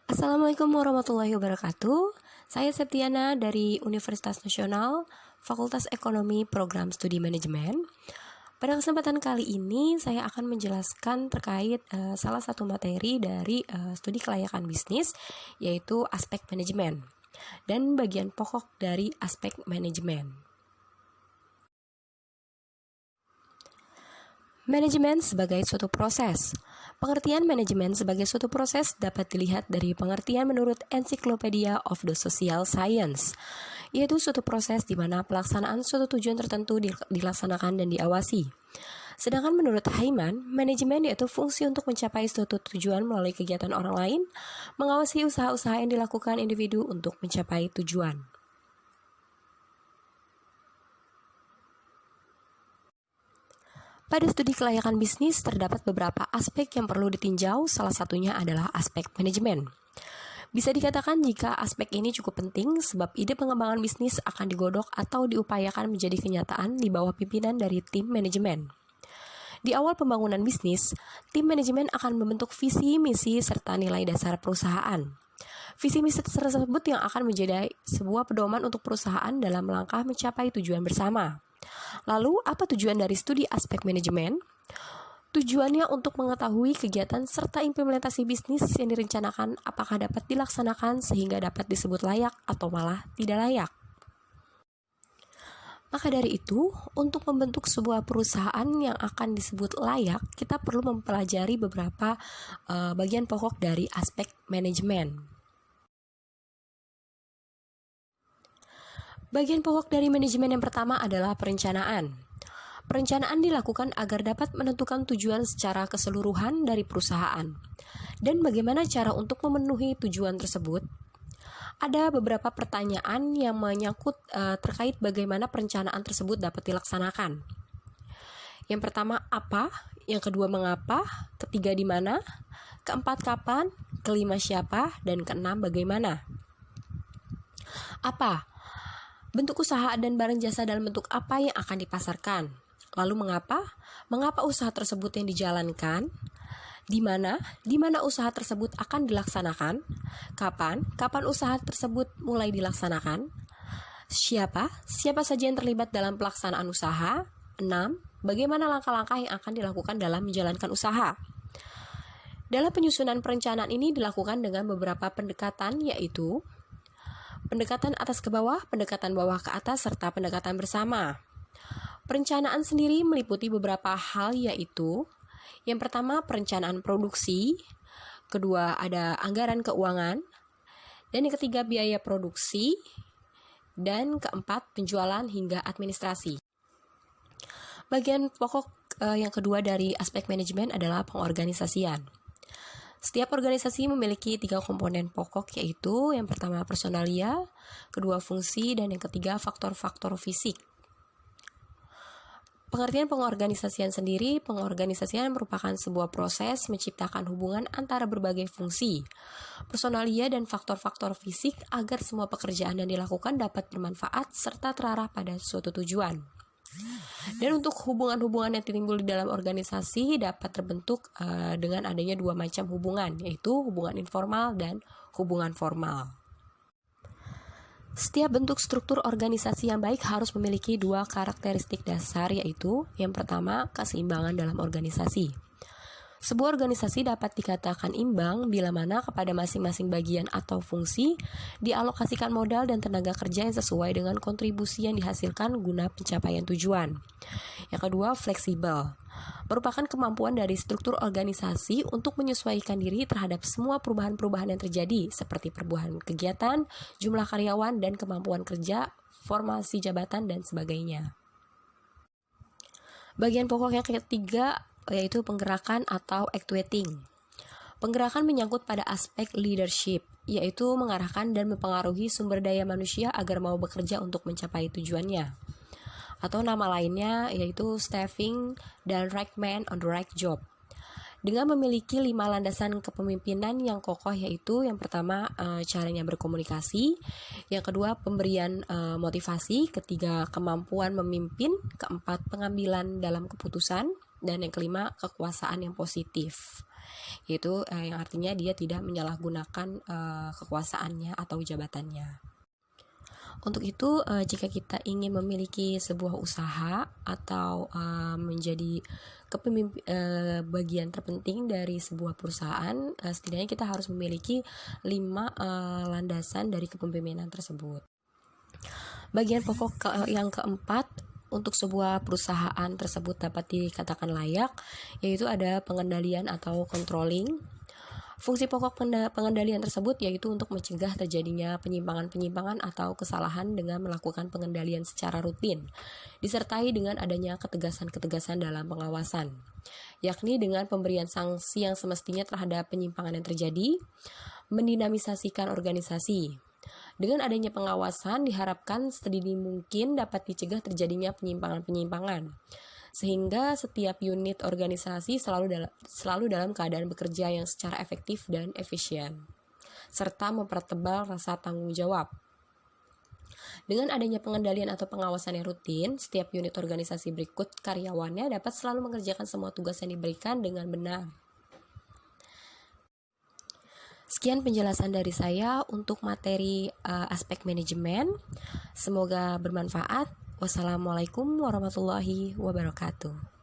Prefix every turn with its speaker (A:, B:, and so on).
A: Assalamualaikum warahmatullahi wabarakatuh. Saya Septiana dari Universitas Nasional, Fakultas Ekonomi Program Studi Manajemen. Pada kesempatan kali ini saya akan menjelaskan terkait salah satu materi dari studi kelayakan bisnis, yaitu aspek manajemen dan bagian pokok dari aspek manajemen. Manajemen sebagai suatu proses. Pengertian manajemen sebagai suatu proses dapat dilihat dari pengertian menurut Encyclopedia of the Social Science, yaitu suatu proses di mana pelaksanaan suatu tujuan tertentu dilaksanakan dan diawasi. Sedangkan menurut Hyman, manajemen yaitu fungsi untuk mencapai suatu tujuan melalui kegiatan orang lain, mengawasi usaha-usaha yang dilakukan individu untuk mencapai tujuan. Pada studi kelayakan bisnis terdapat beberapa aspek yang perlu ditinjau, salah satunya adalah aspek manajemen. Bisa dikatakan jika aspek ini cukup penting sebab ide pengembangan bisnis akan digodok atau diupayakan menjadi kenyataan di bawah pimpinan dari tim manajemen. Di awal pembangunan bisnis, tim manajemen akan membentuk visi, misi, serta nilai dasar perusahaan. Visi misi tersebut yang akan menjadi sebuah pedoman untuk perusahaan dalam langkah mencapai tujuan bersama. Lalu, apa tujuan dari studi aspek manajemen? Tujuannya untuk mengetahui kegiatan serta implementasi bisnis yang direncanakan apakah dapat dilaksanakan sehingga dapat disebut layak atau malah tidak layak. Maka dari itu, untuk membentuk sebuah perusahaan yang akan disebut layak, kita perlu mempelajari beberapa bagian pokok dari aspek manajemen. Bagian pokok dari manajemen yang pertama adalah perencanaan. Perencanaan dilakukan agar dapat menentukan tujuan secara keseluruhan dari perusahaan. Dan bagaimana cara untuk memenuhi tujuan tersebut? Ada beberapa pertanyaan yang menyangkut terkait bagaimana perencanaan tersebut dapat dilaksanakan. Yang pertama, apa? Yang kedua, mengapa? Ketiga, di mana? Keempat, kapan? Kelima, siapa? Dan keenam, bagaimana? Apa? Bentuk usaha dan barang jasa dalam bentuk apa yang akan dipasarkan? Lalu mengapa? Mengapa usaha tersebut yang dijalankan? Di mana? Di mana usaha tersebut akan dilaksanakan? Kapan? Kapan usaha tersebut mulai dilaksanakan? Siapa? Siapa saja yang terlibat dalam pelaksanaan usaha? 6. Bagaimana langkah-langkah yang akan dilakukan dalam menjalankan usaha? Dalam penyusunan perencanaan ini dilakukan dengan beberapa pendekatan, yaitu pendekatan atas ke bawah, pendekatan bawah ke atas, serta pendekatan bersama. Perencanaan sendiri meliputi beberapa hal, yaitu yang pertama perencanaan produksi, kedua ada anggaran keuangan, dan yang ketiga biaya produksi, dan keempat penjualan hingga administrasi. Bagian pokok yang kedua dari aspek manajemen adalah pengorganisasian. Setiap organisasi memiliki 3 komponen pokok, yaitu yang pertama personalia, kedua fungsi, dan yang ketiga faktor-faktor fisik. Pengertian pengorganisasian sendiri, pengorganisasian merupakan sebuah proses menciptakan hubungan antara berbagai fungsi, personalia, dan faktor-faktor fisik agar semua pekerjaan yang dilakukan dapat bermanfaat serta terarah pada suatu tujuan. Dan untuk hubungan-hubungan yang timbul di dalam organisasi dapat terbentuk dengan adanya 2 macam hubungan, yaitu hubungan informal dan hubungan formal. Setiap bentuk struktur organisasi yang baik harus memiliki 2 karakteristik dasar, yaitu yang pertama, keseimbangan dalam organisasi. Sebuah organisasi dapat dikatakan imbang bila mana kepada masing-masing bagian atau fungsi dialokasikan modal dan tenaga kerja yang sesuai dengan kontribusi yang dihasilkan guna pencapaian tujuan. Yang kedua, fleksibel. Merupakan kemampuan dari struktur organisasi untuk menyesuaikan diri terhadap semua perubahan-perubahan yang terjadi, seperti perubahan kegiatan, jumlah karyawan, dan kemampuan kerja, formasi jabatan, dan sebagainya. Bagian pokok yang ketiga yaitu penggerakan atau actuating. Penggerakan menyangkut pada aspek leadership, yaitu mengarahkan dan mempengaruhi sumber daya manusia agar mau bekerja untuk mencapai tujuannya. Atau nama lainnya yaitu staffing dan right man on the right job. Dengan memiliki 5 landasan kepemimpinan yang kokoh, yaitu yang pertama caranya berkomunikasi, yang kedua pemberian motivasi, ketiga kemampuan memimpin, keempat pengambilan dalam keputusan, dan yang kelima kekuasaan yang positif. yaitu yang artinya dia tidak menyalahgunakan kekuasaannya atau jabatannya. Untuk itu, jika kita ingin memiliki sebuah usaha atau menjadi bagian terpenting dari sebuah perusahaan, setidaknya kita harus memiliki 5 landasan dari kepemimpinan tersebut. Bagian pokok yang keempat untuk sebuah perusahaan tersebut dapat dikatakan layak, yaitu ada pengendalian atau controlling. Fungsi pokok pengendalian tersebut yaitu untuk mencegah terjadinya penyimpangan-penyimpangan atau kesalahan dengan melakukan pengendalian secara rutin, disertai dengan adanya ketegasan-ketegasan dalam pengawasan, yakni dengan pemberian sanksi yang semestinya terhadap penyimpangan yang terjadi, mendinamisasikan organisasi. Dengan adanya pengawasan diharapkan sedini mungkin dapat dicegah terjadinya penyimpangan-penyimpangan, sehingga setiap unit organisasi selalu dalam keadaan bekerja yang secara efektif dan efisien, serta mempertebal rasa tanggung jawab. Dengan adanya pengendalian atau pengawasan yang rutin, setiap unit organisasi berikut karyawannya dapat selalu mengerjakan semua tugas yang diberikan dengan benar. Sekian penjelasan dari saya untuk materi aspek manajemen. Semoga bermanfaat. Wassalamualaikum warahmatullahi wabarakatuh.